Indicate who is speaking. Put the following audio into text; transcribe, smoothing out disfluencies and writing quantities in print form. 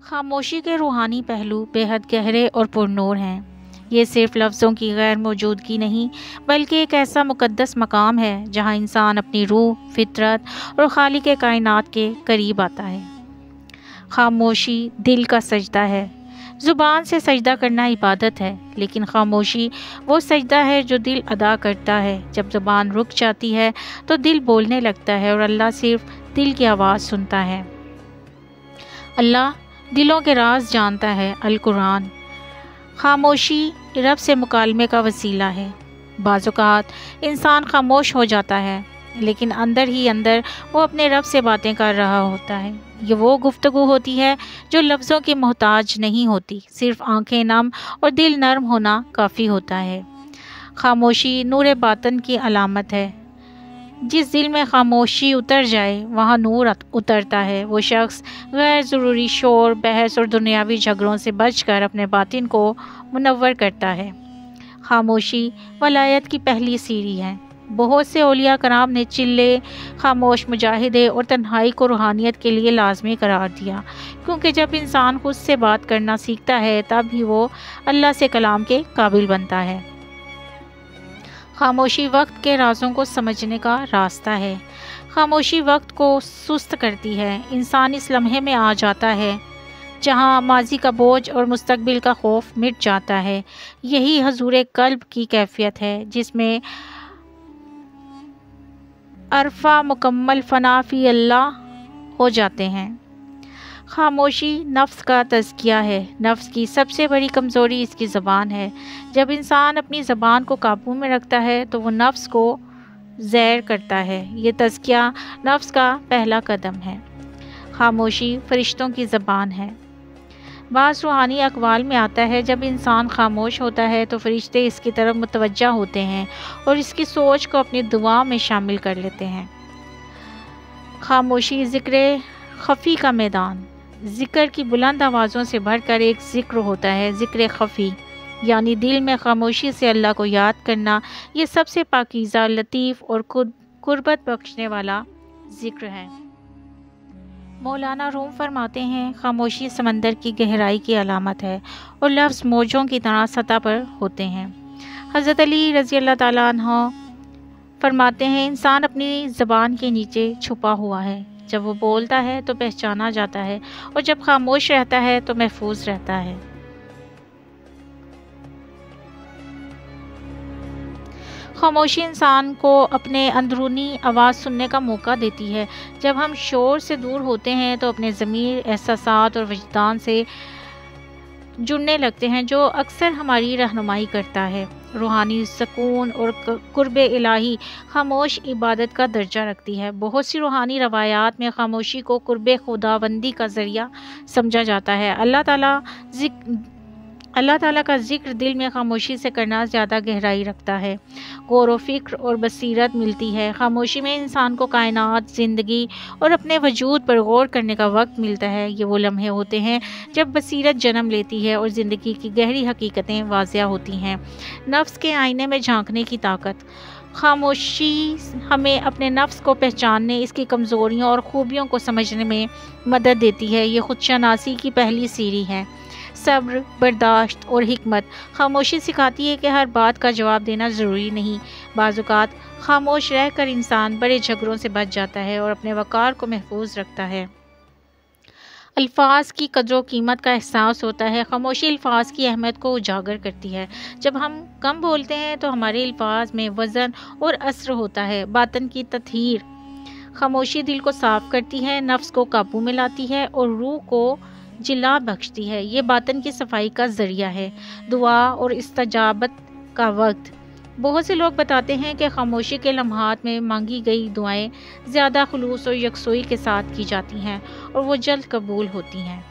Speaker 1: خاموشی کے روحانی پہلو بے حد گہرے اور پرنور ہیں۔ یہ صرف لفظوں کی غیر موجودگی نہیں بلکہ ایک ایسا مقدس مقام ہے جہاں انسان اپنی روح، فطرت اور خالق کائنات کے قریب آتا ہے۔ خاموشی دل کا سجدہ ہے۔ زبان سے سجدہ کرنا عبادت ہے، لیکن خاموشی وہ سجدہ ہے جو دل ادا کرتا ہے۔ جب زبان رک جاتی ہے تو دل بولنے لگتا ہے اور اللہ صرف دل کی آواز سنتا ہے۔ اللہ دلوں کے راز جانتا ہے۔ القرآن۔ خاموشی رب سے مکالمے کا وسیلہ ہے۔ بعض اوقات انسان خاموش ہو جاتا ہے، لیکن اندر ہی اندر وہ اپنے رب سے باتیں کر رہا ہوتا ہے۔ یہ وہ گفتگو ہوتی ہے جو لفظوں کی محتاج نہیں ہوتی، صرف آنکھیں نم اور دل نرم ہونا کافی ہوتا ہے۔ خاموشی نور باطن کی علامت ہے۔ جس دل میں خاموشی اتر جائے وہاں نور اترتا ہے۔ وہ شخص غیر ضروری شور، بحث اور دنیاوی جھگڑوں سے بچ کر اپنے باطن کو منور کرتا ہے۔ خاموشی ولایت کی پہلی سیڑھی ہے۔ بہت سے اولیاء کرام نے چلے، خاموش مجاہدے اور تنہائی کو روحانیت کے لیے لازمی قرار دیا، کیونکہ جب انسان خود سے بات کرنا سیکھتا ہے تب ہی وہ اللہ سے کلام کے قابل بنتا ہے۔ خاموشی وقت کے رازوں کو سمجھنے کا راستہ ہے۔ خاموشی وقت کو سست کرتی ہے۔ انسان اس لمحے میں آ جاتا ہے جہاں ماضی کا بوجھ اور مستقبل کا خوف مٹ جاتا ہے۔ یہی حضور قلب کی کیفیت ہے جس میں عرفہ مکمل فنا فی اللہ ہو جاتے ہیں۔ خاموشی نفس کا تزکیہ ہے۔ نفس کی سب سے بڑی کمزوری اس کی زبان ہے۔ جب انسان اپنی زبان کو قابو میں رکھتا ہے تو وہ نفس کو زیر کرتا ہے۔ یہ تزکیہ نفس کا پہلا قدم ہے۔ خاموشی فرشتوں کی زبان ہے۔ بعض روحانی اقوال میں آتا ہے جب انسان خاموش ہوتا ہے تو فرشتے اس کی طرف متوجہ ہوتے ہیں اور اس کی سوچ کو اپنی دعا میں شامل کر لیتے ہیں۔ خاموشی ذکر خفی کا میدان۔ ذکر کی بلند آوازوں سے بڑھ کر ایک ذکر ہوتا ہے، ذکر خفی، یعنی دل میں خاموشی سے اللہ کو یاد کرنا۔ یہ سب سے پاکیزہ، لطیف اور قربت بخشنے والا ذکر ہے۔ مولانا روم فرماتے ہیں، خاموشی سمندر کی گہرائی کی علامت ہے اور لفظ موجوں کی طرح سطح پر ہوتے ہیں۔ حضرت علی رضی اللہ تعالیٰ عنہ فرماتے ہیں، انسان اپنی زبان کے نیچے چھپا ہوا ہے۔ جب وہ بولتا ہے تو پہچانا جاتا ہے اور جب خاموش رہتا ہے تو محفوظ رہتا ہے۔ خاموشی انسان کو اپنے اندرونی آواز سننے کا موقع دیتی ہے۔ جب ہم شور سے دور ہوتے ہیں تو اپنے ضمیر، احساسات اور وجدان سے جڑنے لگتے ہیں، جو اکثر ہماری رہنمائی کرتا ہے۔ روحانی سکون اور قرب الہی خاموش عبادت کا درجہ رکھتی ہے۔ بہت سی روحانی روایات میں خاموشی کو قرب خداوندی کا ذریعہ سمجھا جاتا ہے۔ اللہ تعالیٰ کا ذکر دل میں خاموشی سے کرنا زیادہ گہرائی رکھتا ہے۔ غور و فکر اور بصیرت ملتی ہے۔ خاموشی میں انسان کو کائنات، زندگی اور اپنے وجود پر غور کرنے کا وقت ملتا ہے۔ یہ وہ لمحے ہوتے ہیں جب بصیرت جنم لیتی ہے اور زندگی کی گہری حقیقتیں واضح ہوتی ہیں۔ نفس کے آئینے میں جھانکنے کی طاقت۔ خاموشی ہمیں اپنے نفس کو پہچاننے، اس کی کمزوریوں اور خوبیوں کو سمجھنے میں مدد دیتی ہے۔ یہ خودشناسی کی پہلی سیڑھی ہے۔ صبر، برداشت اور حکمت۔ خاموشی سکھاتی ہے کہ ہر بات کا جواب دینا ضروری نہیں۔ بعض اوقات خاموش رہ کر انسان بڑے جھگڑوں سے بچ جاتا ہے اور اپنے وقار کو محفوظ رکھتا ہے۔ الفاظ کی قدر و قیمت کا احساس ہوتا ہے۔ خاموشی الفاظ کی اہمیت کو اجاگر کرتی ہے۔ جب ہم کم بولتے ہیں تو ہمارے الفاظ میں وزن اور اثر ہوتا ہے۔ باطن کی تطہیر۔ خاموشی دل کو صاف کرتی ہے، نفس کو قابو میں لاتی ہے اور روح کو جلا بخشتی ہے۔ یہ باطن کی صفائی کا ذریعہ ہے۔ دعا اور استجابت کا وقت۔ بہت سے لوگ بتاتے ہیں کہ خاموشی کے لمحات میں مانگی گئی دعائیں زیادہ خلوص اور یکسوئی کے ساتھ کی جاتی ہیں اور وہ جلد قبول ہوتی ہیں۔